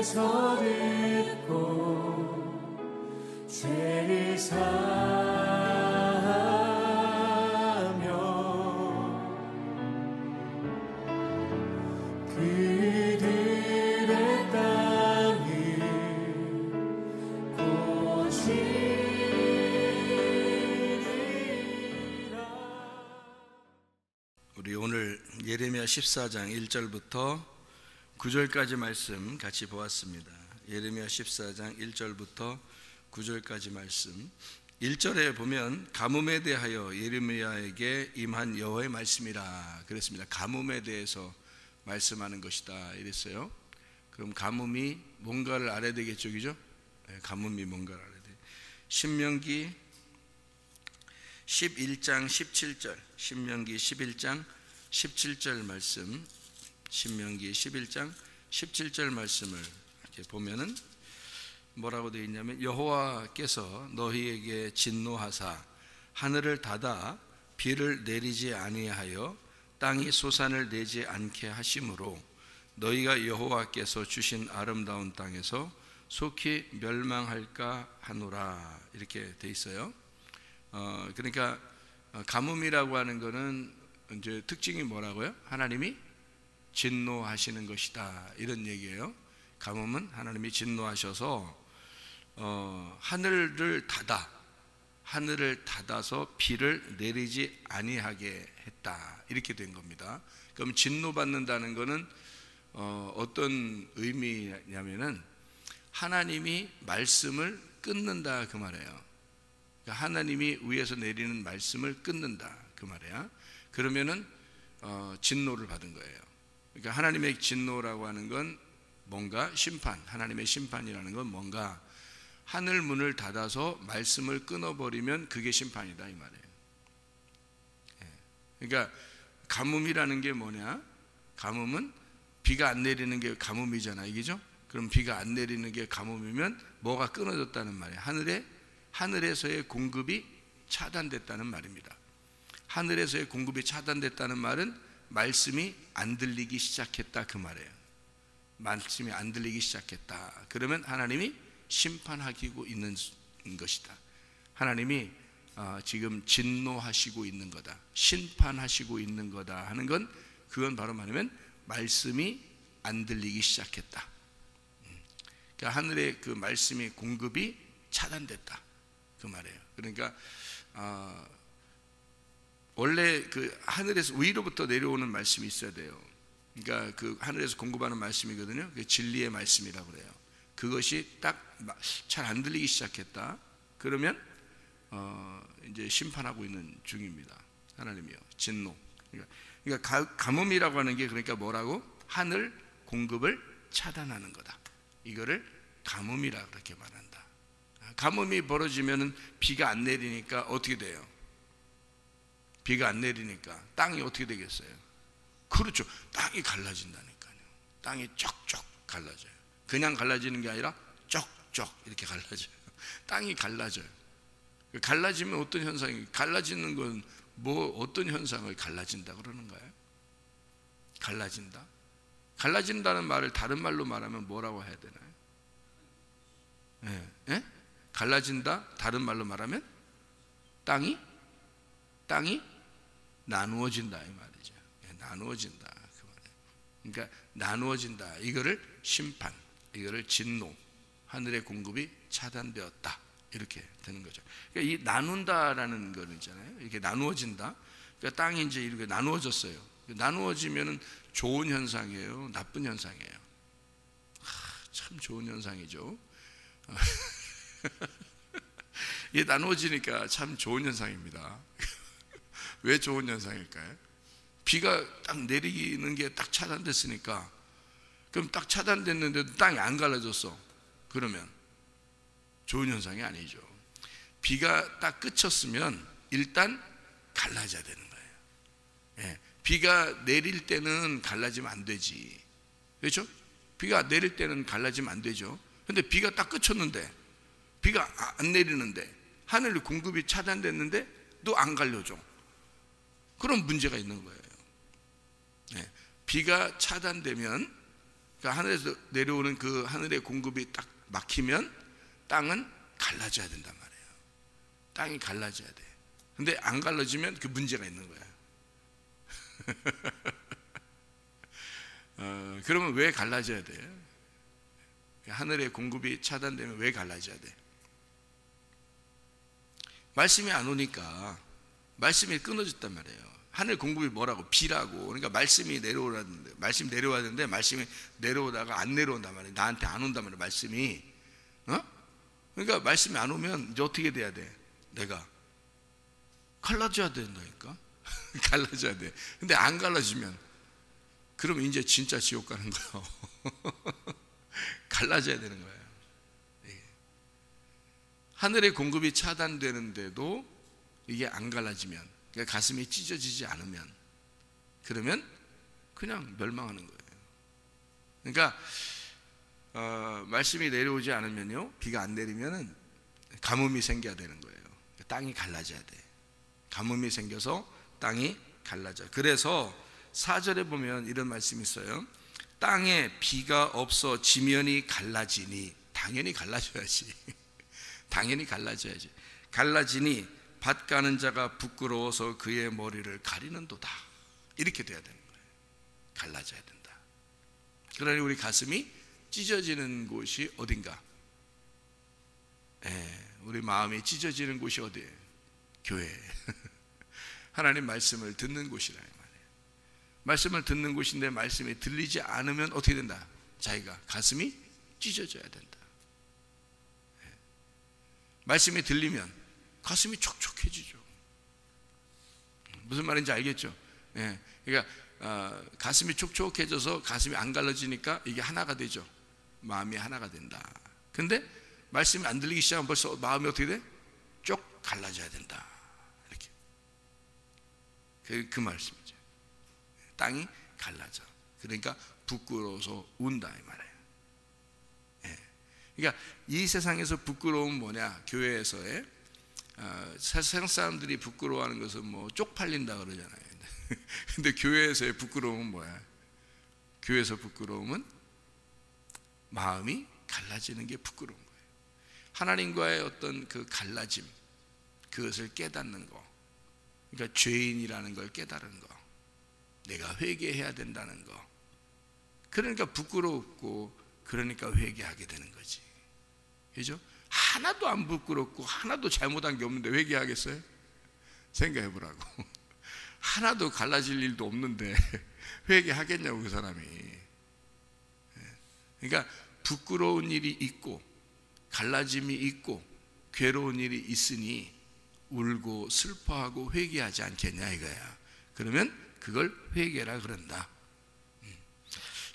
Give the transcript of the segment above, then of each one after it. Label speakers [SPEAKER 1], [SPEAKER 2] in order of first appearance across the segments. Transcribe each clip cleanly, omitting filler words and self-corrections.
[SPEAKER 1] 땅에서 듣고 죄를 사하며 그들의 땅을 고치리라.
[SPEAKER 2] 우리 오늘 예레미야 14장 1절부터 9절까지 말씀 같이 보았습니다. 예레미야 14장 1절부터 9절까지 말씀. 1절에 보면 가뭄에 대하여 예레미야에게 임한 여호와의 말씀이라 그랬습니다. 가뭄에 대해서 말씀하는 것이다 이랬어요. 그럼 가뭄이 뭔가를 알아야 되겠죠, 그죠? 네, 가뭄이 뭔가를 알아야 돼. 신명기 11장 17절, 신명기 11장 17절 말씀, 신명기 11장 17절 말씀을 이렇게 보면은 뭐라고 되어 있냐면, 여호와께서 너희에게 진노하사 하늘을 닫아 비를 내리지 아니하여 땅이 소산을 내지 않게 하심으로 너희가 여호와께서 주신 아름다운 땅에서 속히 멸망할까 하노라 이렇게 되어 있어요. 그러니까 가뭄이라고 하는 것은 이제 특징이 뭐라고요? 하나님이 진노하시는 것이다 이런 얘기예요. 가뭄은 하나님이 진노하셔서 하늘을 닫아서 비를 내리지 아니하게 했다 이렇게 된 겁니다. 그럼 진노받는다는 것은 어떤 의미냐면은 하나님이 말씀을 끊는다 그 말이에요. 그러니까 하나님이 위에서 내리는 말씀을 끊는다 그 말이야. 그러면은 진노를 받은 거예요. 그러니까 하나님의 진노라고 하는 건 뭔가 심판, 하나님의 심판이라는 건 뭔가 하늘 문을 닫아서 말씀을 끊어버리면 그게 심판이다 이 말이에요. 그러니까 가뭄이라는 게 뭐냐? 가뭄은 비가 안 내리는 게 가뭄이잖아, 이게죠? 그럼 비가 안 내리는 게 가뭄이면 뭐가 끊어졌다는 말이에요. 하늘에서의 공급이 차단됐다는 말입니다. 하늘에서의 공급이 차단됐다는 말은 말씀이 안 들리기 시작했다 그 말이에요. 말씀이 안 들리기 시작했다. 그러면 하나님이 심판하고 있는 것이다. 하나님이 지금 진노하시고 있는 거다, 심판하시고 있는 거다 하는 건, 그건 바로 말하면 말씀이 안 들리기 시작했다. 그러니까 하늘의 그 말씀의 공급이 차단됐다 그 말이에요. 그러니까 원래 그 하늘에서 위로부터 내려오는 말씀이 있어야 돼요. 그러니까 그 하늘에서 공급하는 말씀이거든요. 그 진리의 말씀이라고 그래요. 그것이 딱 잘 안 들리기 시작했다. 그러면 이제 심판하고 있는 중입니다. 하나님이요, 진노. 그러니까 가뭄이라고 하는 게 그러니까 뭐라고? 하늘 공급을 차단하는 거다. 이거를 가뭄이라 그렇게 말한다. 가뭄이 벌어지면은 비가 안 내리니까 어떻게 돼요? 비가 안 내리니까 땅이 어떻게 되겠어요? 그렇죠. 땅이 갈라진다니까요. 땅이 쪽쪽 갈라져요. 그냥 갈라지는 게 아니라 쪽쪽 이렇게 갈라져요. 땅이 갈라져요. 갈라지면 어떤 현상이, 갈라지는 건 뭐 어떤 현상을 갈라진다 그러는 거예요? 갈라진다? 갈라진다는 말을 다른 말로 말하면 뭐라고 해야 되나요? 예? 갈라진다 다른 말로 말하면 땅이 나누어진다 이 말이죠. 나누어진다 그 말이에요. 그러니까 나누어진다, 이거를 심판, 이거를 진노, 하늘의 공급이 차단되었다 이렇게 되는 거죠. 그러니까 이 나눈다라는 거 있잖아요. 이렇게 나누어진다. 그러니까 땅이 이제 이렇게 나누어졌어요. 나누어지면은 좋은 현상이에요, 나쁜 현상이에요? 참 좋은 현상이죠. 이게 나누어지니까 참 좋은 현상입니다. 왜 좋은 현상일까요? 비가 딱 내리는 게 딱 차단됐으니까. 그럼 딱 차단됐는데도 땅이 안 갈라졌어. 그러면 좋은 현상이 아니죠. 비가 딱 그쳤으면 일단 갈라져야 되는 거예요. 예. 비가 내릴 때는 갈라지면 안 되지. 그렇죠? 비가 내릴 때는 갈라지면 안 되죠. 근데 비가 딱 그쳤는데, 비가 안 내리는데, 하늘 공급이 차단됐는데 또 안 갈려져. 그럼 문제가 있는 거예요. 네. 비가 차단되면 그러니까 하늘에서 내려오는 그 하늘의 공급이 딱 막히면 땅은 갈라져야 된단 말이에요. 땅이 갈라져야 돼. 근데 안 갈라지면 그 문제가 있는 거야. 그러면 왜 갈라져야 돼? 하늘의 공급이 차단되면 왜 갈라져야 돼? 말씀이 안 오니까 말씀이 끊어졌단 말이에요. 하늘 공급이 뭐라고? 비라고. 그러니까 말씀이 내려오라는데, 말씀이 내려와야 되는데 말씀이 내려오다가 안 내려온단 말이에요. 나한테 안 온단 말이에요. 말씀이. 그러니까 말씀이 안 오면 이제 어떻게 돼야 돼? 내가 갈라져야 된다니까. 갈라져야 돼. 근데 안 갈라지면 그러면 이제 진짜 지옥 가는 거예요. 갈라져야 되는 거예요. 하늘의 공급이 차단되는데도 이게 안 갈라지면, 그러니까 가슴이 찢어지지 않으면, 그러면 그냥 멸망하는 거예요. 그러니까 말씀이 내려오지 않으면요, 비가 안 내리면은 가뭄이 생겨야 되는 거예요. 땅이 갈라져야 돼. 가뭄이 생겨서 땅이 갈라져. 그래서 4절에 보면 이런 말씀이 있어요. 땅에 비가 없어 지면이 갈라지니, 당연히 갈라져야지. 당연히 갈라져야지. 갈라지니 밭 가는 자가 부끄러워서 그의 머리를 가리는도다. 이렇게 돼야 되는 거예요. 갈라져야 된다. 그러니 우리 가슴이 찢어지는 곳이 어딘가? 우리 마음이 찢어지는 곳이 어디예요? 교회. 하나님 말씀을 듣는 곳이라 말이에요. 말씀을 듣는 곳인데 말씀이 들리지 않으면 어떻게 된다? 자기가 가슴이 찢어져야 된다. 말씀이 들리면 가슴이 촉촉해지죠. 무슨 말인지 알겠죠? 그러니까 가슴이 촉촉해져서 가슴이 안 갈라지니까 이게 하나가 되죠. 마음이 하나가 된다. 근데 말씀이 안 들리기 시작하면 벌써 마음이 어떻게 돼? 쪽 갈라져야 된다. 이렇게. 그 말씀이죠. 땅이 갈라져. 그러니까 부끄러워서 운다 이 말이에요. 그러니까 이 세상에서 부끄러움은 뭐냐? 교회에서의 세상 사람들이 부끄러워하는 것은 뭐 쪽팔린다 그러잖아요. 근데 교회에서의 부끄러움은 뭐야? 교회에서 부끄러움은 마음이 갈라지는 게 부끄러운 거예요. 하나님과의 어떤 그 갈라짐, 그것을 깨닫는 거, 그러니까 죄인이라는 걸 깨달은 거, 내가 회개해야 된다는 거. 그러니까 부끄럽고, 그러니까 회개하게 되는 거지. 그죠? 하나도 안 부끄럽고 하나도 잘못한 게 없는데 회개하겠어요? 생각해 보라고. 하나도 갈라질 일도 없는데 회개하겠냐고 그 사람이. 그러니까 부끄러운 일이 있고 갈라짐이 있고 괴로운 일이 있으니 울고 슬퍼하고 회개하지 않겠냐 이거야. 그러면 그걸 회개라 그런다.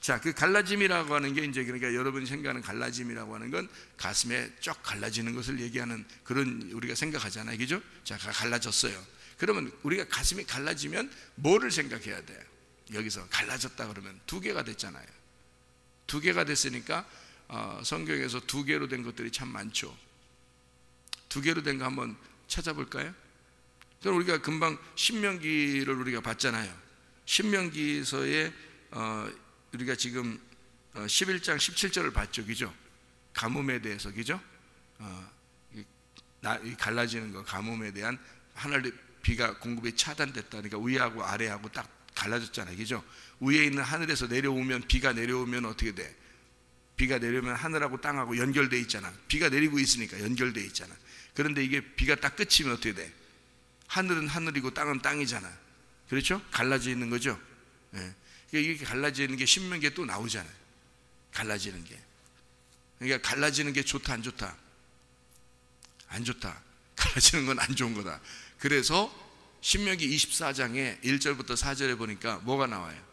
[SPEAKER 2] 자, 그 갈라짐이라고 하는 게 이제 그러니까 여러분이 생각하는 갈라짐이라고 하는 건 가슴에 쫙 갈라지는 것을 얘기하는 그런 우리가 생각하잖아요. 그죠? 자, 갈라졌어요. 그러면 우리가 가슴이 갈라지면 뭐를 생각해야 돼요? 여기서 갈라졌다 그러면 두 개가 됐잖아요. 두 개가 됐으니까 성경에서 두 개로 된 것들이 참 많죠. 두 개로 된 거 한번 찾아볼까요? 그럼 우리가 금방 신명기를 우리가 봤잖아요. 신명기서에 우리가 지금 11장 17절을 봤죠. 그죠? 가뭄에 대해서. 그죠? 갈라지는 거, 가뭄에 대한 하늘의 비가 공급이 차단됐다. 그러니까 위하고 아래하고 딱 갈라졌잖아요. 그죠? 위에 있는 하늘에서 내려오면, 비가 내려오면 어떻게 돼? 비가 내려오면 하늘하고 땅하고 연결되어 있잖아. 비가 내리고 있으니까 연결되어 있잖아. 그런데 이게 비가 딱 끝이면 어떻게 돼? 하늘은 하늘이고 땅은 땅이잖아. 그렇죠? 갈라져 있는 거죠. 이게 갈라지는 게 신명기에 또 나오잖아요. 갈라지는 게. 그러니까 갈라지는 게 좋다 안 좋다? 안 좋다. 갈라지는 건 안 좋은 거다. 그래서 신명기 24장에 1절부터 4절에 보니까 뭐가 나와요?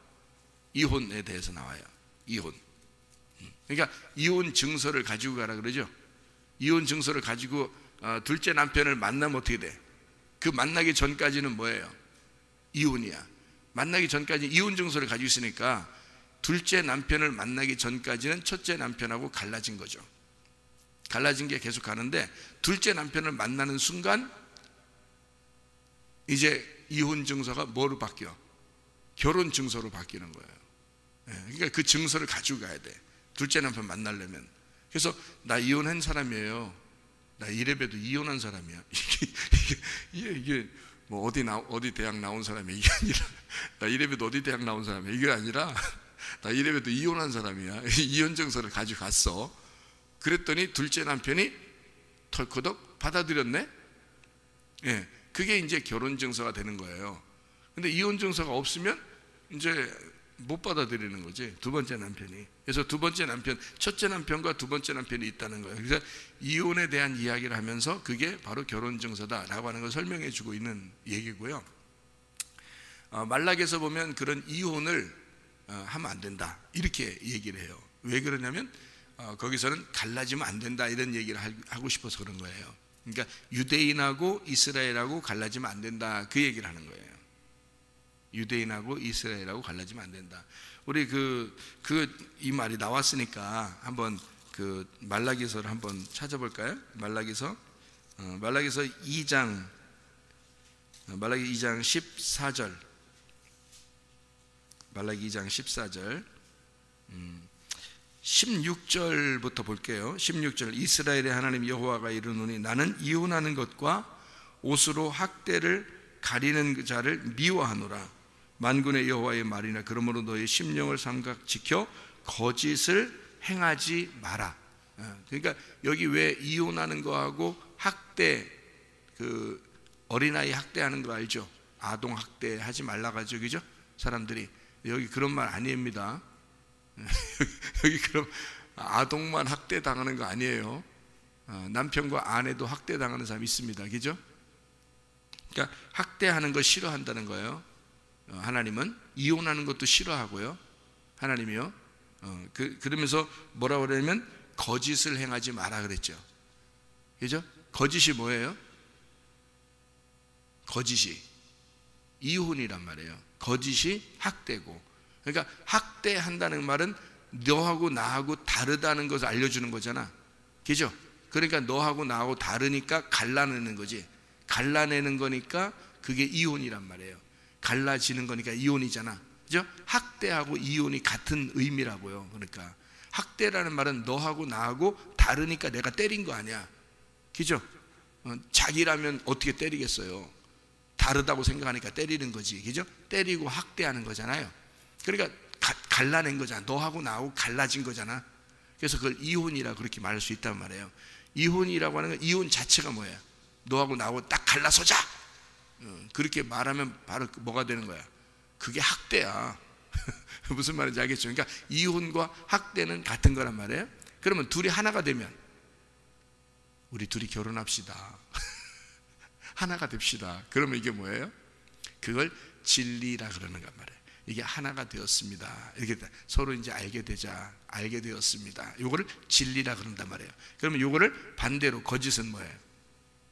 [SPEAKER 2] 이혼에 대해서 나와요. 이혼. 그러니까 이혼 증서를 가지고 가라 그러죠. 이혼 증서를 가지고 둘째 남편을 만나면 어떻게 돼? 그 만나기 전까지는 뭐예요? 이혼이야. 만나기 전까지 이혼 증서를 가지고 있으니까 둘째 남편을 만나기 전까지는 첫째 남편하고 갈라진 거죠. 갈라진 게 계속 가는데 둘째 남편을 만나는 순간 이제 이혼 증서가 뭐로 바뀌어? 결혼 증서로 바뀌는 거예요. 그러니까 그 증서를 가지고 가야 돼. 둘째 남편 만나려면. 그래서 나 이혼한 사람이에요. 나 이래봬도 이혼한 사람이야. 이게 뭐 어디 대학 나온 사람이야. 이게 아니라 나 이래봬도 어디 대학 나온 사람이야. 이게 아니라 나 이래봬도 이혼한 사람이야. 이혼 증서를 가지고 갔어. 그랬더니 둘째 남편이 털커덕 받아들였네. 예, 그게 이제 결혼 증서가 되는 거예요. 근데 이혼 증서가 없으면 이제 못 받아들이는 거지, 두 번째 남편이. 그래서 두 번째 남편, 첫째 남편과 두 번째 남편이 있다는 거예요. 그래서 이혼에 대한 이야기를 하면서 그게 바로 결혼 증서다라고 하는 걸 설명해 주고 있는 얘기고요. 말락에서 보면 그런 이혼을 하면 안 된다 이렇게 얘기를 해요. 왜 그러냐면 거기서는 갈라지면 안 된다 이런 얘기를 하고 싶어서 그런 거예요. 그러니까 유대인하고 이스라엘하고 갈라지면 안 된다 그 얘기를 하는 거예요. 유대인하고 이스라엘하고 갈라지면 안 된다. 우리 이 말이 나왔으니까 한번 그 말라기서를 한번 찾아볼까요? 말라기서 2장 14절. 말라기 2장 14절 16절부터 볼게요. 16절 이스라엘의 하나님 여호와가 이르노니 나는 이혼하는 것과 옷으로 학대를 가리는 그 자를 미워하노라. 만군의 여호와의 말이나 그러므로 너의 심령을 삼각 지켜 거짓을 행하지 마라. 그러니까 여기 왜 이혼하는 거하고 학대, 그 어린아이 학대하는 거 알죠? 아동 학대하지 말라 가지고 그죠? 사람들이 여기 그런 말 아닙니다. 여기 그럼 아동만 학대 당하는 거 아니에요. 남편과 아내도 학대 당하는 사람이 있습니다. 그죠? 그러니까 학대하는 거 싫어한다는 거예요. 하나님은 이혼하는 것도 싫어하고요. 하나님이요. 그러면서 뭐라고 그러냐면 거짓을 행하지 마라 그랬죠. 그죠? 거짓이 뭐예요? 거짓이 이혼이란 말이에요. 거짓이 학대고. 그러니까 학대한다는 말은 너하고 나하고 다르다는 것을 알려주는 거잖아. 그죠? 그러니까 너하고 나하고 다르니까 갈라내는 거지. 갈라내는 거니까 그게 이혼이란 말이에요. 갈라지는 거니까 이혼이잖아. 그죠? 학대하고 이혼이 같은 의미라고요. 그러니까 학대라는 말은 너하고 나하고 다르니까 내가 때린 거 아니야. 그죠? 자기라면 어떻게 때리겠어요? 다르다고 생각하니까 때리는 거지. 그죠? 때리고 학대하는 거잖아요. 그러니까 갈라낸 거잖아. 너하고 나하고 갈라진 거잖아. 그래서 그걸 이혼이라 그렇게 말할 수 있단 말이에요. 이혼이라고 하는 건 이혼 자체가 뭐예요? 너하고 나하고 딱 갈라서자. 그렇게 말하면 바로 뭐가 되는 거야? 그게 학대야. 무슨 말인지 알겠죠? 그러니까 이혼과 학대는 같은 거란 말이에요. 그러면 둘이 하나가 되면 우리 둘이 결혼합시다. 하나가 됩시다. 그러면 이게 뭐예요? 그걸 진리라 그러는 건 말이에요. 이게 하나가 되었습니다. 이렇게 서로 이제 알게 되자. 알게 되었습니다. 요거를 진리라 그런단 말이에요. 그러면 요거를 반대로 거짓은 뭐예요?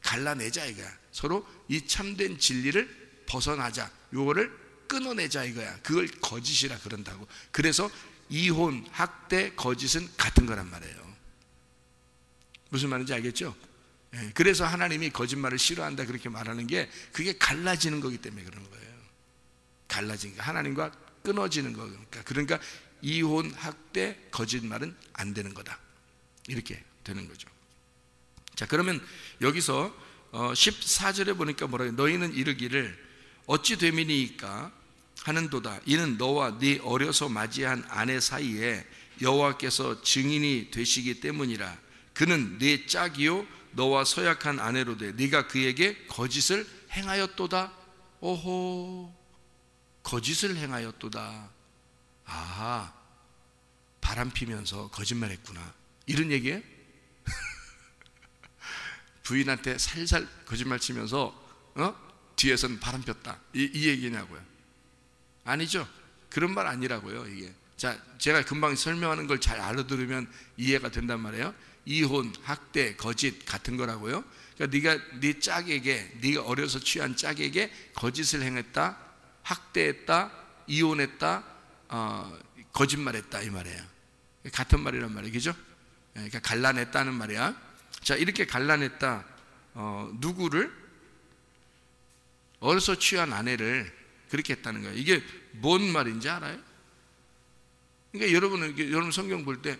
[SPEAKER 2] 갈라내자 이거야. 서로 이 참된 진리를 벗어나자. 요거를 끊어내자 이거야. 그걸 거짓이라 그런다고. 그래서 이혼, 학대, 거짓은 같은 거란 말이에요. 무슨 말인지 알겠죠? 그래서 하나님이 거짓말을 싫어한다 그렇게 말하는 게 그게 갈라지는 거기 때문에 그러는 거예요. 갈라진 거, 하나님과 끊어지는 거니까. 그러니까 이혼, 학대, 거짓말은 안 되는 거다. 이렇게 되는 거죠. 자, 그러면 여기서 14절에 보니까 뭐라고 해요? 너희는 이르기를 어찌 됨이니까 하는도다. 이는 너와 네 어려서 맞이한 아내 사이에 여호와께서 증인이 되시기 때문이라. 그는 네 짝이요 너와 서약한 아내로 돼 네가 그에게 거짓을 행하였도다. 오호, 거짓을 행하였도다. 아, 바람 피면서 거짓말했구나 이런 얘기예요? 부인한테 살살 거짓말 치면서 뒤에서는 바람 폈다 이 얘기냐고요? 아니죠. 그런 말 아니라고요. 이게 자, 제가 금방 설명하는 걸 잘 알아들으면 이해가 된단 말이에요. 이혼, 학대, 거짓 같은 거라고요. 그러니까 네가 네 짝에게, 네가 어려서 취한 짝에게 거짓을 행했다, 학대했다, 이혼했다, 거짓말했다 이 말이에요. 같은 말이란 말이에요. 그죠? 그러니까 갈라냈다는 말이야. 자, 이렇게 갈라냈다. 누구를? 어려서 취한 아내를 그렇게 했다는 거예요. 이게 뭔 말인지 알아요? 그러니까 여러분 성경 볼 때,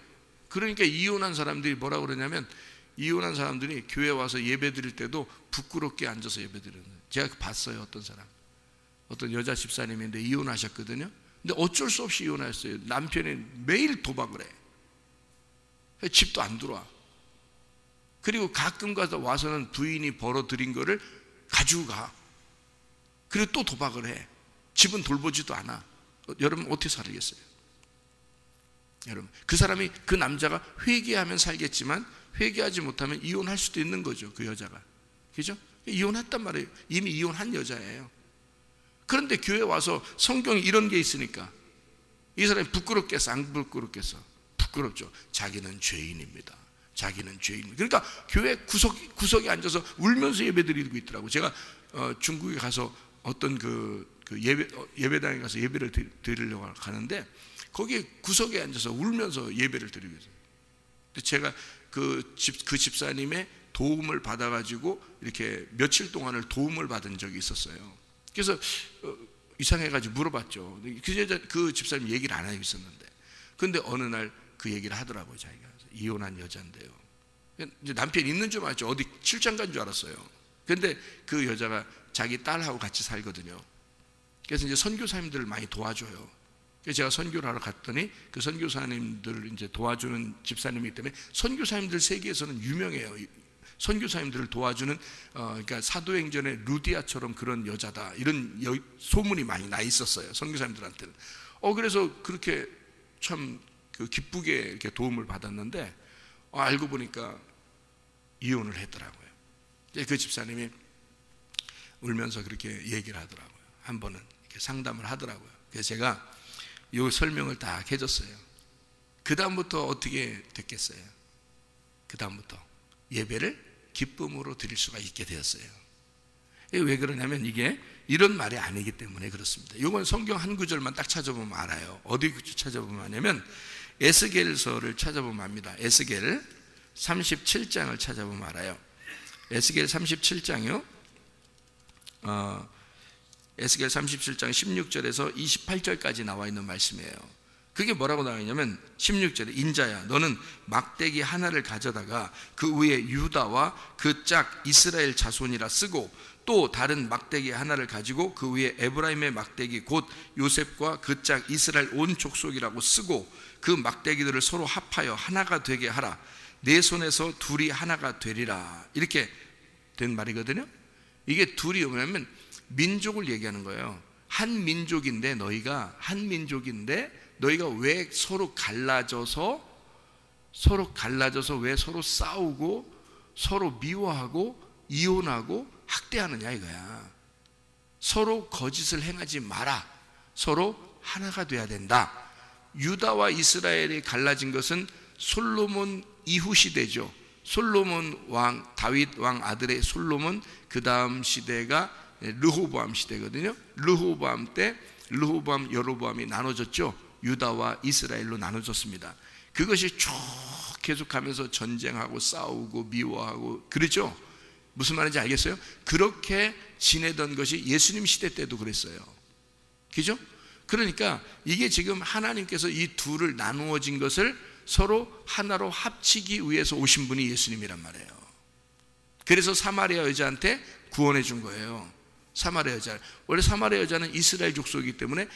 [SPEAKER 2] 그러니까 이혼한 사람들이 뭐라고 그러냐면, 이혼한 사람들이 교회 와서 예배 드릴 때도 부끄럽게 앉아서 예배 드리는 거예요. 제가 봤어요. 어떤 여자 집사님인데 이혼하셨거든요. 근데 어쩔 수 없이 이혼했어요. 남편이 매일 도박을 해. 집도 안 들어와. 그리고 가끔 가서 와서는 부인이 벌어들인 거를 가지고 가. 그리고 또 도박을 해. 집은 돌보지도 않아. 여러분 어떻게 살겠어요? 여러분, 그 사람이, 그 남자가 회개하면 살겠지만 회개하지 못하면 이혼할 수도 있는 거죠. 그 여자가. 그죠? 이혼했단 말이에요. 이미 이혼한 여자예요. 그런데 교회 와서 성경에 이런 게 있으니까 이 사람이 부끄럽겠어? 안 부끄럽겠어? 부끄럽죠. 자기는 죄인입니다. 자기는 죄인입니다. 그러니까 교회 구석에 앉아서 울면서 예배드리고 있더라고. 제가 중국에 가서 어떤 예배당에 가서 예배를 드리려고 가는데, 거기에 구석에 앉아서 울면서 예배를 드리고 있어요. 제가 그 집사님의 도움을 받아가지고 이렇게 며칠 동안을 도움을 받은 적이 있었어요. 그래서 이상해가지고 물어봤죠. 그 집사님 얘기를 안 하고 있었는데, 근데 어느 날 그 얘기를 하더라고요. 자기가 이혼한 여자인데요. 이제 남편 있는 줄 알았죠. 어디 출장 간 줄 알았어요. 근데 그 여자가 자기 딸하고 같이 살거든요. 그래서 이제 선교사님들을 많이 도와줘요. 그래서 제가 선교를 하러 갔더니 그 선교사님들을 이제 도와주는 집사님이기 때문에 선교사님들 세계에서는 유명해요. 선교사님들을 도와주는 그러니까 사도행전의 루디아처럼 그런 여자다, 이런 소문이 많이 나 있었어요. 선교사님들한테는. 그래서 그렇게 참 기쁘게 이렇게 도움을 받았는데, 알고 보니까 이혼을 했더라고요. 그 집사님이 울면서 그렇게 얘기를 하더라고요. 한 번은 이렇게 상담을 하더라고요. 그래서 제가 이 설명을 딱 해줬어요. 그 다음부터 어떻게 됐겠어요? 그 다음부터 예배를 기쁨으로 드릴 수가 있게 되었어요. 왜 그러냐면 이게 이런 말이 아니기 때문에 그렇습니다. 이건 성경 한 구절만 딱 찾아보면 알아요. 어디 찾아보면 아냐면 에스겔서를 찾아보면 압니다. 에스겔 37장을 찾아보면 알아요. 에스겔 37장이요. 에스겔 37장 16절에서 28절까지 나와 있는 말씀이에요. 그게 뭐라고 나와 있냐면 16절에, 인자야 너는 막대기 하나를 가져다가 그 위에 유다와 그 짝 이스라엘 자손이라 쓰고, 또 다른 막대기 하나를 가지고 그 위에 에브라임의 막대기 곧 요셉과 그 짝 이스라엘 온 족속이라고 쓰고, 그 막대기들을 서로 합하여 하나가 되게 하라. 내 손에서 둘이 하나가 되리라. 이렇게 된 말이거든요. 이게 둘이 뭐냐면 민족을 얘기하는 거예요. 한 민족인데 너희가 왜 서로 갈라져서 왜 서로 싸우고 서로 미워하고 이혼하고 학대하느냐 이거야. 서로 거짓을 행하지 마라. 서로 하나가 돼야 된다. 유다와 이스라엘이 갈라진 것은 솔로몬 이후 시대죠. 솔로몬 왕, 다윗 왕 아들의 솔로몬, 그 다음 시대가 르호보암 시대거든요. 르호보암 때 르호보암, 여로보암이 나눠졌죠. 유다와 이스라엘로 나눠졌습니다. 그것이 쭉 계속하면서 전쟁하고 싸우고 미워하고 그렇죠. 무슨 말인지 알겠어요? 그렇게 지내던 것이 예수님 시대 때도 그랬어요. 그죠? 그러니까 이게 지금 하나님께서 이 둘을 나누어진 것을 서로 하나로 합치기 위해서 오신 분이 예수님이란 말이에요. 그래서 사마리아 여자한테 구원해 준 거예요. 사마리아 여자. 원래 사마리아 여자는 이스라엘 족속이기 때문에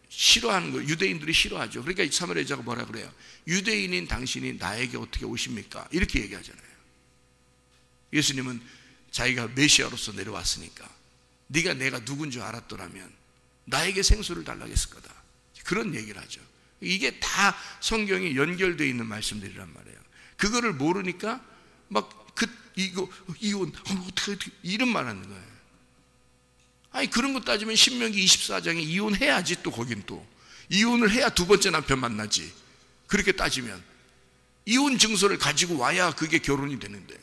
[SPEAKER 2] 싫어하는 거예요. 유대인들이 싫어하죠. 그러니까 사마리아 여자가 뭐라 그래요? 유대인인 당신이 나에게 어떻게 오십니까? 이렇게 얘기하잖아요. 예수님은 자기가 메시아로서 내려왔으니까 네가 내가 누군 줄 알았더라면 나에게 생수를 달라고 했을 거다. 그런 얘기를 하죠. 이게 다 성경이 연결되어 있는 말씀들이란 말이에요. 그거를 모르니까 이혼 어떻게 이런 말 하는 거예요. 아니 그런 거 따지면 신명기 24장에 이혼해야지. 또 거긴 또 이혼을 해야 두 번째 남편 만나지. 그렇게 따지면 이혼 증서를 가지고 와야 그게 결혼이 되는데,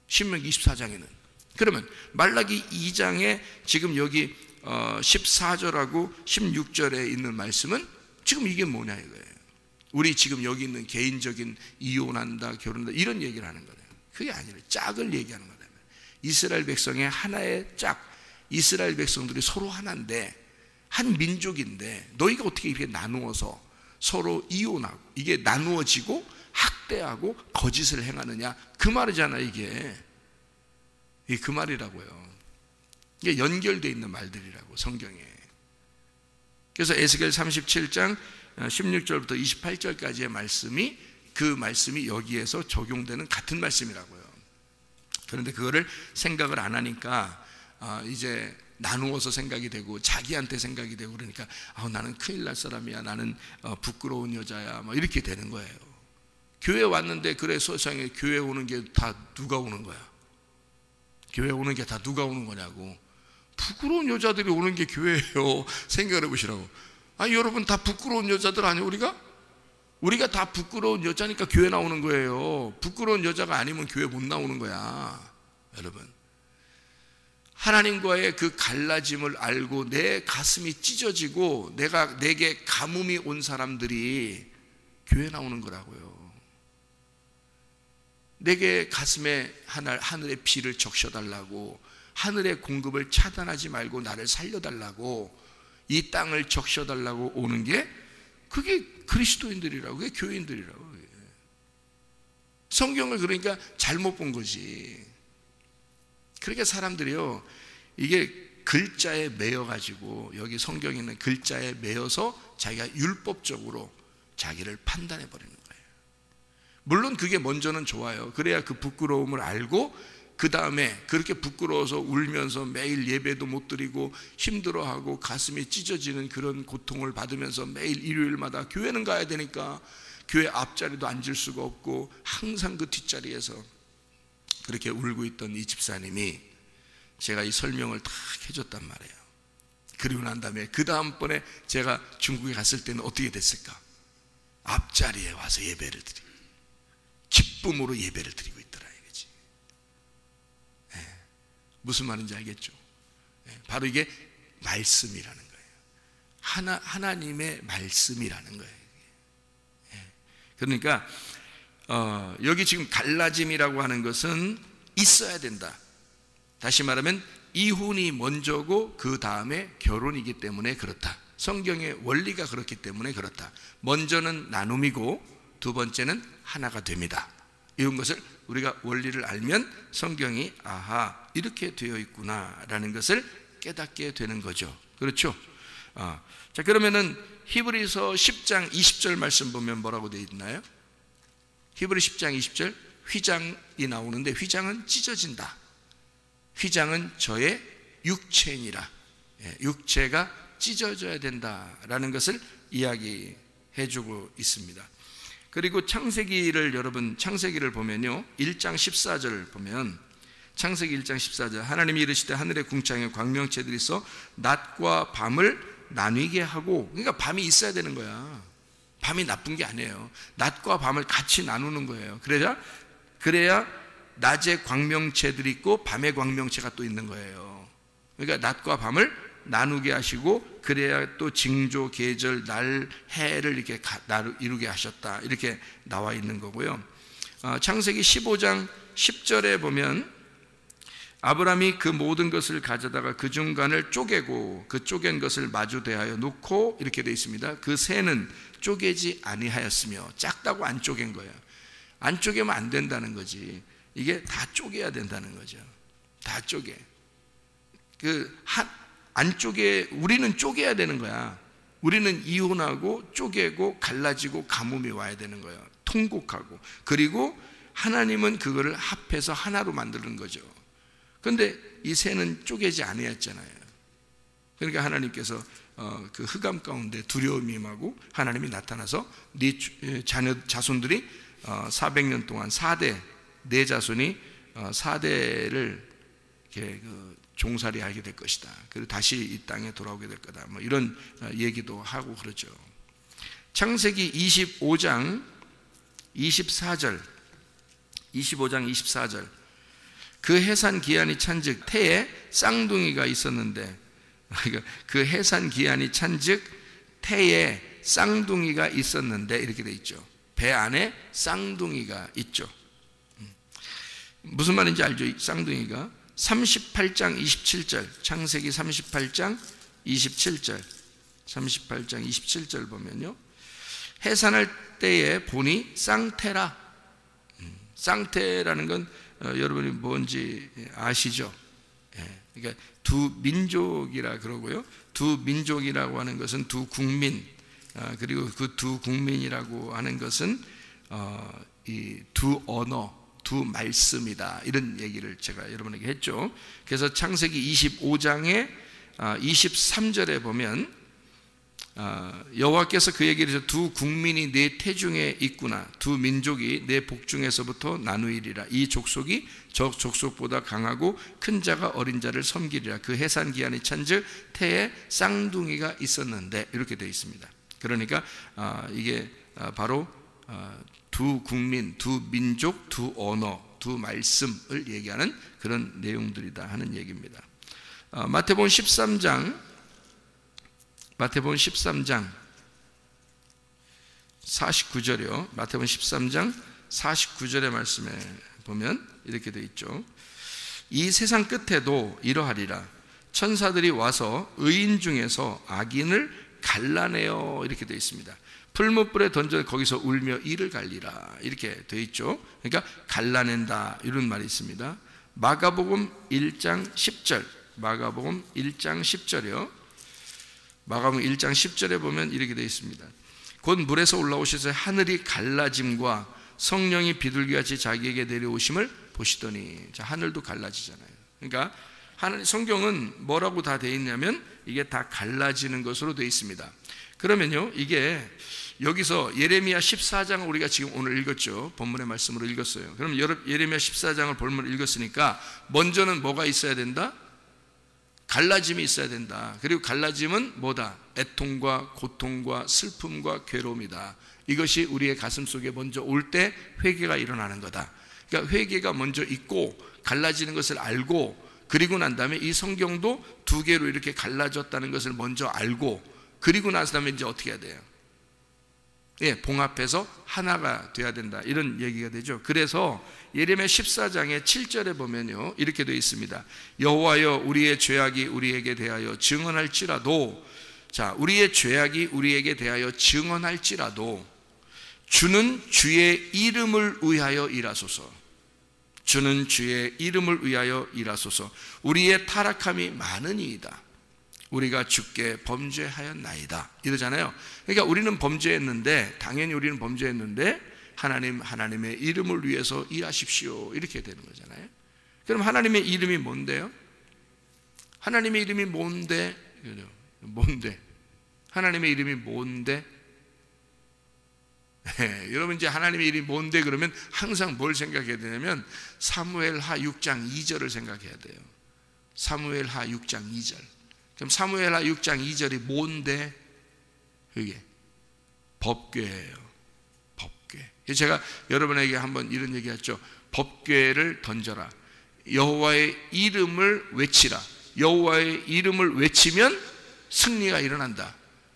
[SPEAKER 2] 신명기 24장에는. 그러면 말라기 2장에 지금 여기 14절하고 16절에 있는 말씀은 지금 이게 뭐냐 이거예요. 우리 지금 여기 있는 개인적인 이혼한다 결혼한다 이런 얘기를 하는 거예요. 그게 아니라 짝을 얘기하는 거예요. 이스라엘 백성의 하나의 짝, 이스라엘 백성들이 서로 하나인데 한 민족인데 너희가 어떻게 이렇게 나누어서 서로 이혼하고 이게 나누어지고 학대하고 거짓을 행하느냐, 그 말이잖아. 이게 그 말이라고요. 이게 연결되어 있는 말들이라고, 성경에. 그래서 에스겔 37장 16절부터 28절까지의 말씀이, 그 말씀이 여기에서 적용되는 같은 말씀이라고요. 그런데 그거를 생각을 안 하니까 이제 나누어서 생각이 되고 자기한테 생각이 되고, 그러니까 나는 큰일 날 사람이야, 나는 부끄러운 여자야, 뭐 이렇게 되는 거예요. 교회 왔는데, 그래, 세상에 교회 오는 게 다 누가 오는 거야? 교회 오는 게 다 누가 오는 거냐고. 부끄러운 여자들이 오는 게 교회예요. 생각을 해보시라고. 여러분 다 부끄러운 여자들 아니에요? 우리가 다 부끄러운 여자니까 교회 나오는 거예요. 부끄러운 여자가 아니면 교회 못 나오는 거야. 여러분, 하나님과의 그 갈라짐을 알고 내 가슴이 찢어지고 내게 가뭄이 온 사람들이 교회 나오는 거라고요. 내게 가슴에 하늘의 비를 적셔달라고, 하늘의 공급을 차단하지 말고 나를 살려달라고, 이 땅을 적셔달라고 오는 게, 그게 그리스도인들이라고, 그게 교인들이라고. 성경을 그러니까 잘못 본 거지. 그러니까 사람들이요, 이게 글자에 매여가지고, 여기 성경에 있는 글자에 매여서 자기가 율법적으로 자기를 판단해 버리는 거예요. 물론 그게 먼저는 좋아요. 그래야 그 부끄러움을 알고, 그 다음에 그렇게 부끄러워서 울면서 매일 예배도 못 드리고 힘들어하고 가슴이 찢어지는 그런 고통을 받으면서 매일 일요일마다 교회는 가야 되니까 교회 앞자리도 앉을 수가 없고 항상 그 뒷자리에서 그렇게 울고 있던 이 집사님이, 제가 이 설명을 다 해줬단 말이에요. 그리고 난 다음에 그 다음번에 제가 중국에 갔을 때는 어떻게 됐을까? 앞자리에 와서 예배를 드리고 기쁨으로 예배를 드리고 있더라 이거지. 무슨 말인지 알겠죠? 바로 이게 말씀이라는 거예요. 하나님의 말씀이라는 거예요. 그러니까 여기 지금 갈라짐이라고 하는 것은 있어야 된다. 다시 말하면 이혼이 먼저고 그 다음에 결혼이기 때문에 그렇다. 성경의 원리가 그렇기 때문에 그렇다. 먼저는 나눔이고 두 번째는 하나가 됩니다. 이런 것을 우리가 원리를 알면 성경이 아하, 이렇게 되어 있구나라는 것을 깨닫게 되는 거죠. 그렇죠? 자, 그러면은 히브리서 10장 20절 말씀 보면 뭐라고 되어 있나요? 히브리 10장 20절, 휘장이 나오는데 휘장은 찢어진다. 휘장은 저의 육체니라. 육체가 찢어져야 된다라는 것을 이야기해주고 있습니다. 그리고 창세기를, 여러분 창세기를 보면요, 1장 14절 보면, 창세기 1장 14절, 하나님이 이르시되 하늘의 궁창에 광명체들이 있어 낮과 밤을 나뉘게 하고, 그러니까 밤이 있어야 되는 거야. 밤이 나쁜 게 아니에요. 낮과 밤을 같이 나누는 거예요. 그래야 낮에 광명체들이 있고 밤에 광명체가 또 있는 거예요. 그러니까 낮과 밤을 나누게 하시고, 그래야 또 징조, 계절, 날, 해를 이렇게 이루게 하셨다, 이렇게 나와 있는 거고요. 창세기 15장 10절에 보면 아브라함이 그 모든 것을 가져다가 그 중간을 쪼개고 그 쪼갠 것을 마주 대하여 놓고, 이렇게 되어 있습니다. 그 새는 쪼개지 아니하였으며, 작다고 안 쪼갠 거예요. 안 쪼개면 안 된다는 거지. 이게 다 쪼개야 된다는 거죠. 다 쪼개. 안쪽에 우리는 쪼개야 되는 거야. 우리는 이혼하고 쪼개고 갈라지고 가뭄이 와야 되는 거예요. 통곡하고. 그리고 하나님은 그거를 합해서 하나로 만드는 거죠. 그런데 이 새는 쪼개지 아니었잖아요. 그러니까 하나님께서 그 흑암 가운데 두려움이 임하고 하나님이 나타나서 네 자손들이 400년 동안 4대, 내 자손이 4대를 이렇게 종살이 하게 될 것이다. 그리고 다시 이 땅에 돌아오게 될 거다. 뭐 이런 얘기도 하고 그러죠. 창세기 25장 24절, 25장 24절. 그 해산 기한이 찬즉 태에 쌍둥이가 있었는데, 그 해산 기한이 찬즉 태에 쌍둥이가 있었는데, 이렇게 돼 있죠. 배 안에 쌍둥이가 있죠. 무슨 말인지 알죠? 쌍둥이가 38장 27절, 창세기 38장 27절, 38장 27절 보면요, 해산할 때의 본이 쌍태라. 쌍태라는 건 여러분이 뭔지 아시죠? 그러니까 두 민족이라 그러고요. 두 민족이라고 하는 것은 두 국민, 그리고 그 두 국민이라고 하는 것은 이 두 언어, 두 말씀이다. 이런 얘기를 제가 여러분에게 했죠. 그래서 창세기 25장의 23절에 보면 여호와께서 그에게 이르시되 두 국민이 네 태중에 있구나. 두 민족이 네 복중에서부터 나누이리라. 이 족속이 저 족속보다 강하고 큰 자가 어린 자를 섬기리라. 그 해산 기한이 찬즉 태에 쌍둥이가 있었는데, 이렇게 되어 있습니다. 그러니까 이게 바로 두 국민, 두 민족, 두 언어, 두 말씀을 얘기하는 그런 내용들이다 하는 얘기입니다. 마태복음 13장 49절이요. 마태복음 13장 49절의 말씀에 보면 이렇게 되어 있죠. 이 세상 끝에도 이러하리라. 천사들이 와서 의인 중에서 악인을 갈라내어, 이렇게 되어 있습니다. 풀무불에 던져 거기서 울며 이를 갈리라, 이렇게 되어 있죠. 그러니까 갈라낸다, 이런 말이 있습니다. 마가복음 1장 10절, 마가복음 1장 10절이요. 마가복음 1장 10절에 보면 이렇게 되어 있습니다. 곧 물에서 올라오셔서 하늘이 갈라짐과 성령이 비둘기같이 자기에게 내려오심을 보시더니, 자, 하늘도 갈라지잖아요. 그러니까 성경은 뭐라고 다 되어 있냐면 이게 다 갈라지는 것으로 되어 있습니다. 그러면요, 이게 여기서 예레미야 14장을 우리가 지금 오늘 읽었죠. 본문의 말씀으로 읽었어요. 그럼 예레미야 14장을 본문으로 읽었으니까 먼저는 뭐가 있어야 된다? 갈라짐이 있어야 된다. 그리고 갈라짐은 뭐다? 애통과 고통과 슬픔과 괴로움이다. 이것이 우리의 가슴 속에 먼저 올 때 회개가 일어나는 거다. 그러니까 회개가 먼저 있고 갈라지는 것을 알고, 그리고 난 다음에 이 성경도 두 개로 이렇게 갈라졌다는 것을 먼저 알고, 그리고 나서 다음에 이제 어떻게 해야 돼요? 봉합해서 하나가 돼야 된다, 이런 얘기가 되죠. 그래서 예레미야 14장의 7절에 보면요, 이렇게 되어 있습니다. 여호와여, 우리의 죄악이 우리에게 대하여 증언할지라도, 자, 우리의 죄악이 우리에게 대하여 증언할지라도 주는 주의 이름을 위하여 일하소서. 주는 주의 이름을 위하여 일하소서. 우리의 타락함이 많으니이다. 우리가 주께 범죄하였나이다, 이러잖아요. 그러니까 우리는 범죄했는데, 당연히 우리는 범죄했는데 하나님의 이름을 위해서 일하십시오, 이렇게 되는 거잖아요. 그럼 하나님의 이름이 뭔데요? 하나님의 이름이 뭔데? 하나님의 이름이 뭔데? 여러분, 이제 하나님의 이름이 뭔데 그러면 항상 뭘 생각해야 되냐면 사무엘하 6장 2절을 생각해야 돼요. 사무엘하 6장 2절. 그럼 사무엘하 6장 2절이 뭔데? 그게 법궤예요. 법궤. 제가 여러분에게 한번 이런 얘기했죠. 법궤를 던져라. 여호와의 이름을 외치라. 여호와의 이름을 외치면 승리가 일어난다.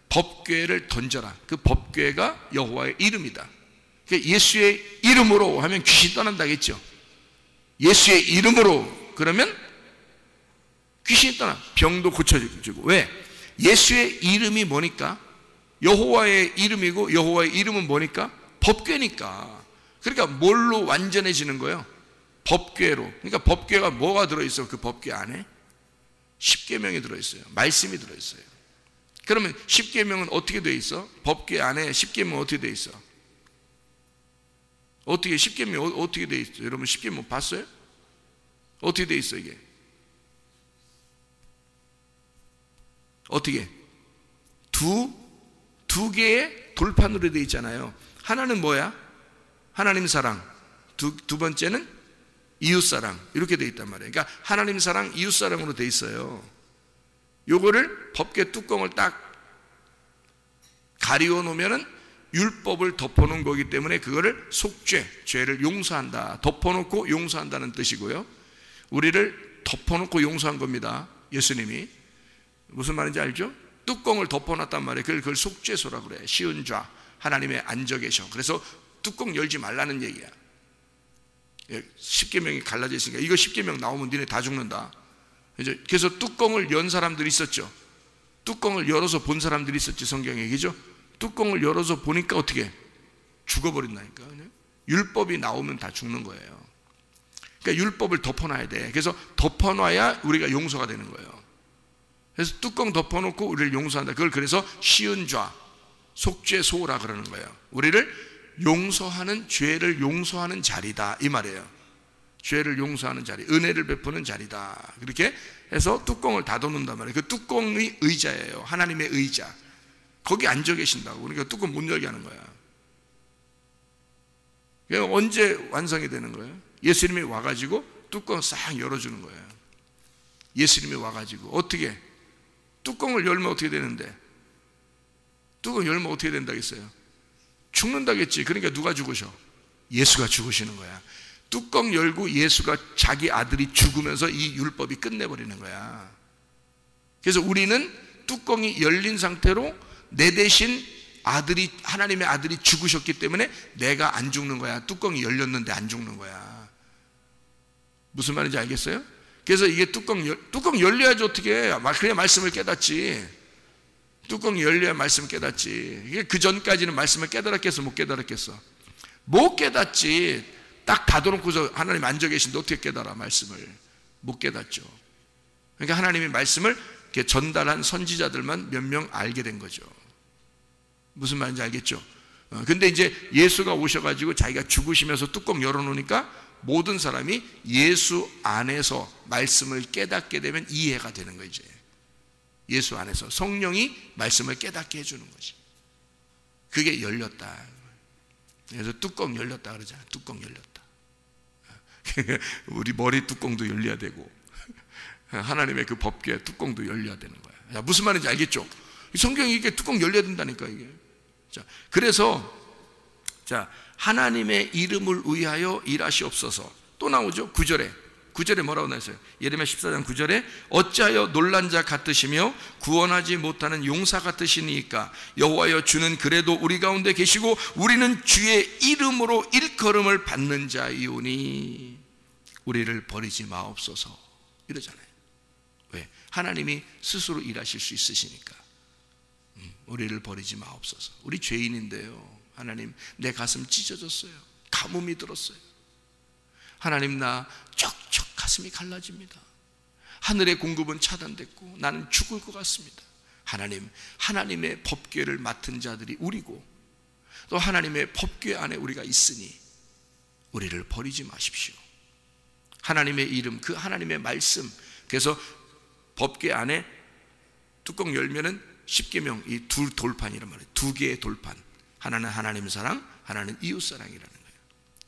[SPEAKER 2] 법궤를 던져라. 그 법궤가 여호와의 이름이다. 그러니까 예수의 이름으로 하면 귀신 떠난다겠죠. 예수의 이름으로 그러면 귀신이 떠나, 병도 고쳐지고. 왜? 예수의 이름이 뭐니까? 여호와의 이름이고, 여호와의 이름은 뭐니까? 법궤니까. 그러니까 뭘로 완전해지는 거예요? 법궤로. 그러니까 법궤가 뭐가 들어있어? 그 법궤 안에 십계명이 들어있어요. 말씀이 들어있어요. 그러면 십계명은 어떻게 돼 있어? 법궤 안에 십계명은 어떻게 돼 있어? 어떻게 십계명 어떻게 돼 있어? 여러분 십계명 봤어요? 어떻게 돼 있어 이게? 어떻게? 두 개의 돌판으로 되어 있잖아요. 하나는 뭐야? 하나님 사랑. 두 번째는 이웃 사랑. 이렇게 되어 있단 말이에요. 그러니까 하나님 사랑, 이웃 사랑으로 되어 있어요. 요거를 법궤 뚜껑을 딱 가리워 놓으면은 율법을 덮어놓은 거기 때문에 그거를 속죄, 죄를 용서한다. 덮어놓고 용서한다는 뜻이고요. 우리를 덮어놓고 용서한 겁니다. 예수님이. 무슨 말인지 알죠? 뚜껑을 덮어놨단 말이에요. 그걸 속죄소라고 그래. 시은 좌, 하나님의 앉아 계셔. 그래서 뚜껑 열지 말라는 얘기야. 십계명이 갈라져 있으니까 이거 십계명 나오면 니네 다 죽는다. 그래서 뚜껑을 연 사람들이 있었죠. 뚜껑을 열어서 본 사람들이 있었지, 성경에. 그죠? 뚜껑을 열어서 보니까 어떻게 죽어버린다니까. 그냥 율법이 나오면 다 죽는 거예요. 그러니까 율법을 덮어놔야 돼. 그래서 덮어놔야 우리가 용서가 되는 거예요. 그래서 뚜껑 덮어놓고 우리를 용서한다. 그걸 그래서 시은좌, 속죄소라 그러는 거예요. 우리를 용서하는, 죄를 용서하는 자리다 이 말이에요. 죄를 용서하는 자리, 은혜를 베푸는 자리다. 그렇게 해서 뚜껑을 닫아놓는단 말이에요. 그 뚜껑이 의자예요. 하나님의 의자. 거기 앉아 계신다고. 그러니까 뚜껑 못 열게 하는 거야. 그러니까 언제 완성이 되는 거예요? 예수님이 와가지고 뚜껑 싹 열어주는 거예요. 예수님이 와가지고 어떻게 뚜껑을 열면 어떻게 되는데? 뚜껑 열면 어떻게 된다겠어요? 죽는다겠지. 그러니까 누가 죽으셔? 예수가 죽으시는 거야. 뚜껑 열고 예수가 자기 아들이 죽으면서 이 율법이 끝내버리는 거야. 그래서 우리는 뚜껑이 열린 상태로 내 대신 아들이, 하나님의 아들이 죽으셨기 때문에 내가 안 죽는 거야. 뚜껑이 열렸는데 안 죽는 거야. 무슨 말인지 알겠어요? 그래서 이게 뚜껑 열려야지 어떻게 해. 그냥 말씀을 깨닫지. 뚜껑이 열려야 말씀을 깨닫지. 이게 그 전까지는 말씀을 깨달았겠어, 못 깨달았겠어? 못 깨닫지. 딱 닫아놓고서 하나님 앉아 계신데 어떻게 깨달아 말씀을? 못 깨닫죠. 그러니까 하나님의 말씀을 이렇게 전달한 선지자들만 몇 명 알게 된 거죠. 무슨 말인지 알겠죠? 근데 이제 예수가 오셔가지고 자기가 죽으시면서 뚜껑 열어놓으니까 모든 사람이 예수 안에서 말씀을 깨닫게 되면 이해가 되는 거예요. 이제 예수 안에서 성령이 말씀을 깨닫게 해주는 거지. 그게 열렸다. 그래서 뚜껑 열렸다 그러잖아요. 뚜껑 열렸다. 우리 머리 뚜껑도 열려야 되고 하나님의 그 법궤 뚜껑도 열려야 되는 거야. 자, 무슨 말인지 알겠죠? 성경이 이게 뚜껑 열려야 된다니까 이게. 자, 그래서 자, 하나님의 이름을 위하여 일하시옵소서. 또 나오죠. 9절에 뭐라고 나왔어요? 예레미야 14장 9절에 어찌하여 놀란 자 같으시며 구원하지 못하는 용사 같으시니까 여호와여 주는 그래도 우리 가운데 계시고 우리는 주의 이름으로 일컬음을 받는 자이오니 우리를 버리지 마옵소서 이러잖아요. 왜? 하나님이 스스로 일하실 수 있으시니까 우리를 버리지 마옵소서. 우리 죄인인데요. 하나님 내 가슴 찢어졌어요. 가뭄이 들었어요. 하나님 나 쩍쩍 가슴이 갈라집니다. 하늘의 공급은 차단됐고 나는 죽을 것 같습니다. 하나님, 하나님의 법궤를 맡은 자들이 우리고 또 하나님의 법궤 안에 우리가 있으니 우리를 버리지 마십시오. 하나님의 이름, 그 하나님의 말씀. 그래서 법궤 안에 뚜껑 열면은 십계명 이 두 돌판이란 말이에요. 두 개의 돌판. 하나는 하나님 사랑, 하나는 이웃 사랑이라는 거예요.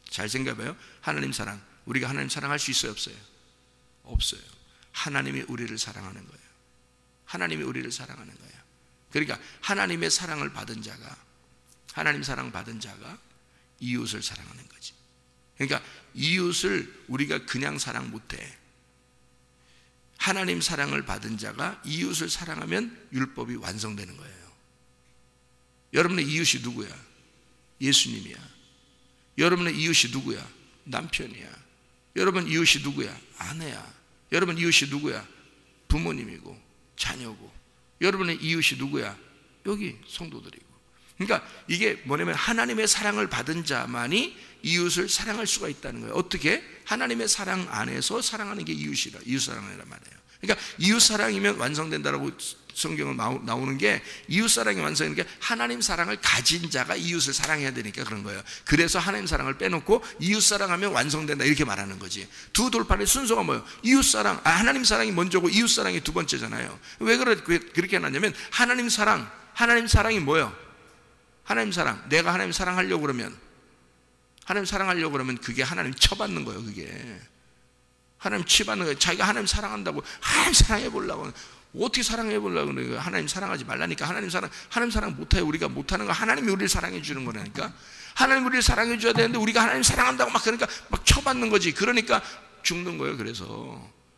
[SPEAKER 2] 잘 생각해봐요. 하나님 사랑, 우리가 하나님 사랑할 수 있어요, 없어요? 없어요. 하나님이 우리를 사랑하는 거예요. 하나님이 우리를 사랑하는 거예요. 그러니까 하나님의 사랑을 받은 자가, 하나님 사랑 받은 자가 이웃을 사랑하는 거지. 그러니까 이웃을 우리가 그냥 사랑 못해. 하나님 사랑을 받은 자가 이웃을 사랑하면 율법이 완성되는 거예요. 여러분의 이웃이 누구야? 예수님이야. 여러분의 이웃이 누구야? 남편이야. 여러분 이웃이 누구야? 아내야. 여러분 이웃이 누구야? 부모님이고 자녀고. 여러분의 이웃이 누구야? 여기 성도들이고. 그러니까 이게 뭐냐면 하나님의 사랑을 받은 자만이 이웃을 사랑할 수가 있다는 거예요. 어떻게? 하나님의 사랑 안에서 사랑하는 게 이웃이라, 이웃 사랑이란 말이에요. 그러니까 이웃 사랑이면 완성된다라고 성경은 나오는 게, 이웃 사랑이 완성되는 게 하나님 사랑을 가진 자가 이웃을 사랑해야 되니까 그런 거예요. 그래서 하나님 사랑을 빼놓고 이웃 사랑하면 완성된다 이렇게 말하는 거지. 두 돌판의 순서가 뭐예요? 이웃 사랑, 하나님 사랑이 먼저고 이웃 사랑이 두 번째잖아요. 왜 그렇게 해놨냐면 하나님 사랑이 뭐예요? 하나님 사랑. 내가 하나님 사랑하려고 그러면, 하나님 사랑하려고 그러면 그게 하나님 쳐받는 거예요. 그게 하나님 치받는 거예요. 자기가 하나님 사랑한다고 하나님 사랑해 보려고, 어떻게 사랑해 보려고 그러니까 하나님 사랑하지 말라니까. 하나님 사랑 못해요. 우리가 못하는 거 하나님이 우리를 사랑해 주는 거라니까. 하나님 우리를 사랑해 줘야 되는데 우리가 하나님 사랑한다고 막 그러니까 막 쳐받는 거지. 그러니까 죽는 거예요.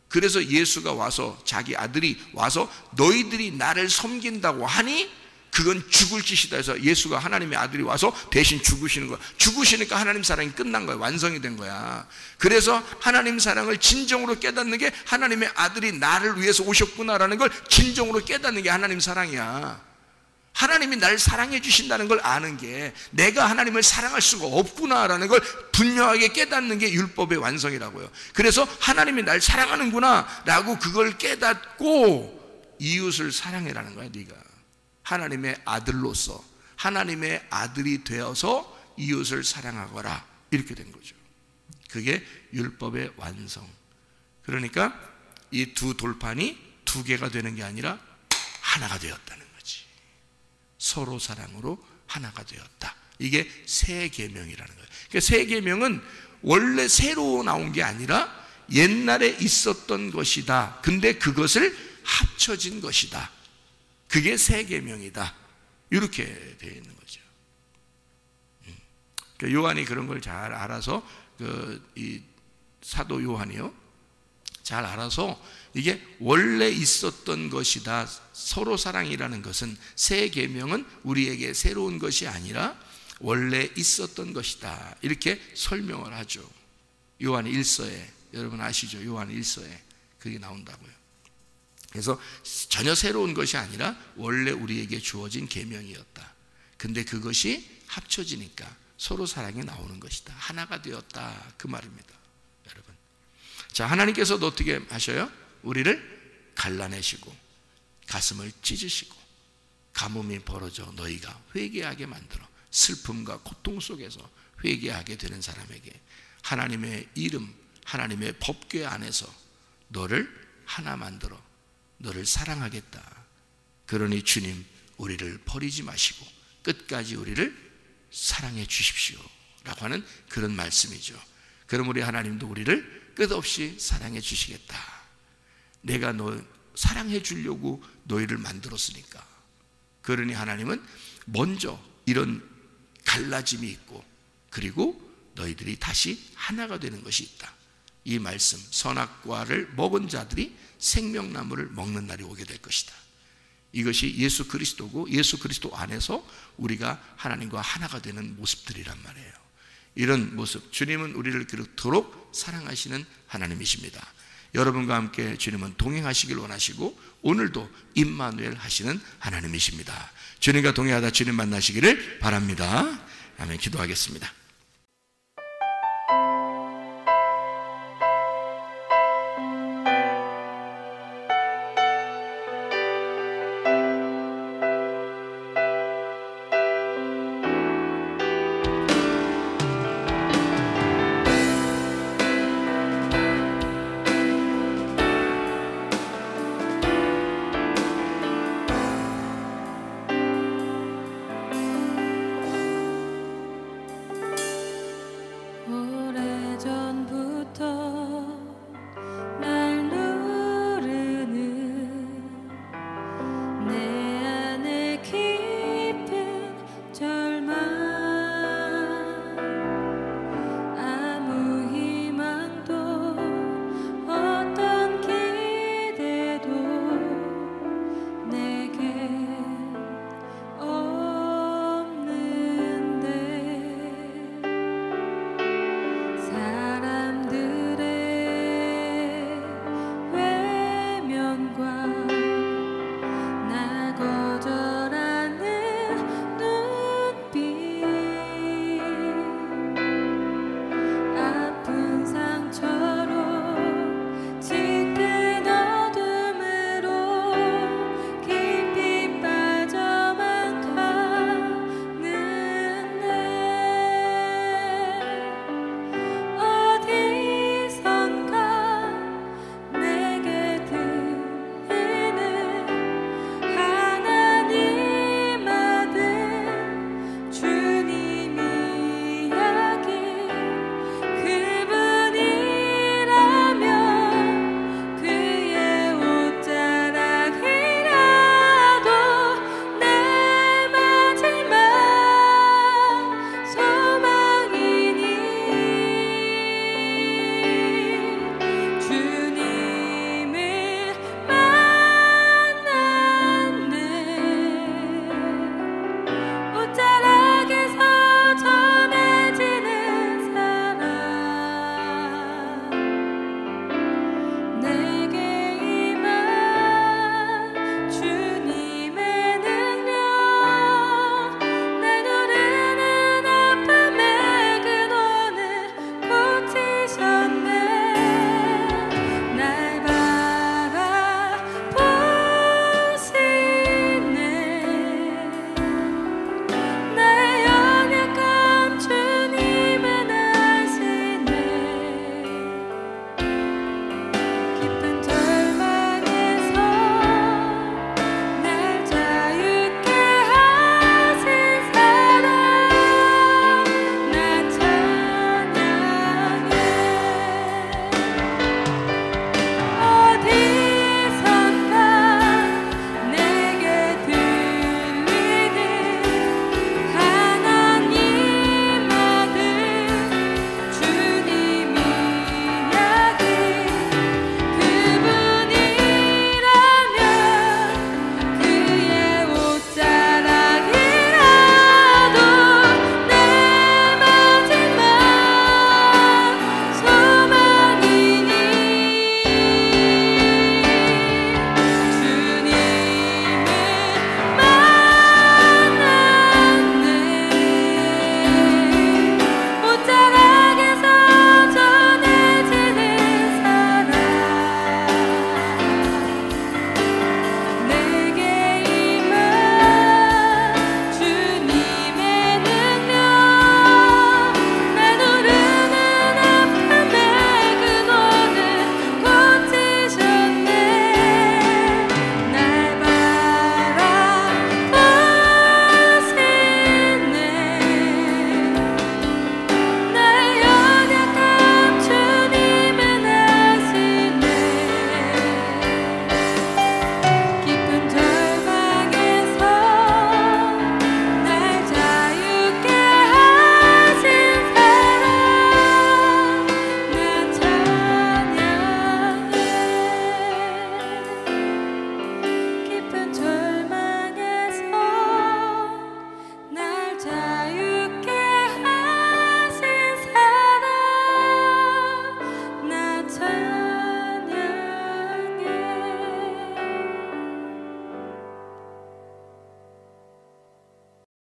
[SPEAKER 2] 그래서 예수가 와서, 자기 아들이 와서 너희들이 나를 섬긴다고 하니 그건 죽을 짓이다 해서 예수가, 하나님의 아들이 와서 대신 죽으시는 거야. 죽으시니까 하나님 사랑이 끝난 거야. 완성이 된 거야. 그래서 하나님 사랑을 진정으로 깨닫는 게, 하나님의 아들이 나를 위해서 오셨구나라는 걸 진정으로 깨닫는 게 하나님 사랑이야. 하나님이 날 사랑해 주신다는 걸 아는 게 내가 하나님을 사랑할 수가 없구나라는 걸 분명하게 깨닫는 게 율법의 완성이라고요. 그래서 하나님이 날 사랑하는구나 라고 그걸 깨닫고 이웃을 사랑해라는 거야. 네가 하나님의 아들로서 하나님의 아들이 되어서 이웃을 사랑하거라, 이렇게 된 거죠. 그게 율법의 완성. 그러니까 이 두 돌판이 두 개가 되는 게 아니라 하나가 되었다는 거지. 서로 사랑으로 하나가 되었다. 이게 새 계명이라는 거예요. 그러니까 새 계명은 원래 새로 나온 게 아니라 옛날에 있었던 것이다. 근데 그것을 합쳐진 것이다. 그게 새 계명이다. 이렇게 되어 있는 거죠. 그러니까 요한이 그런 걸 잘 알아서 이 사도 요한이요, 잘 알아서 이게 원래 있었던 것이다. 서로 사랑이라는 것은, 새 계명은 우리에게 새로운 것이 아니라 원래 있었던 것이다, 이렇게 설명을 하죠. 요한 1서에, 여러분 아시죠? 요한 1서에 그게 나온다고요. 그래서 전혀 새로운 것이 아니라 원래 우리에게 주어진 계명이었다. 근데 그것이 합쳐지니까 서로 사랑이 나오는 것이다. 하나가 되었다, 그 말입니다, 여러분. 자, 하나님께서도 어떻게 하셔요? 우리를 갈라내시고 가슴을 찢으시고 가뭄이 벌어져 너희가 회개하게 만들어 슬픔과 고통 속에서 회개하게 되는 사람에게 하나님의 이름, 하나님의 법궤 안에서 너를 하나 만들어 너를 사랑하겠다. 그러니 주님, 우리를 버리지 마시고 끝까지 우리를 사랑해 주십시오 라고 하는 그런 말씀이죠. 그럼 우리 하나님도 우리를 끝없이 사랑해 주시겠다. 내가 너 사랑해 주려고 너희를 만들었으니까. 그러니 하나님은 먼저 이런 갈라짐이 있고, 그리고 너희들이 다시 하나가 되는 것이 있다. 이 말씀, 선악과를 먹은 자들이 생명나무를 먹는 날이 오게 될 것이다. 이것이 예수 그리스도고, 예수 그리스도 안에서 우리가 하나님과 하나가 되는 모습들이란 말이에요. 이런 모습, 주님은 우리를 그렇도록 사랑하시는 하나님이십니다. 여러분과 함께 주님은 동행하시길 원하시고 오늘도 임마누엘 하시는 하나님이십니다. 주님과 동행하다 주님 만나시기를 바랍니다. 아멘. 기도하겠습니다.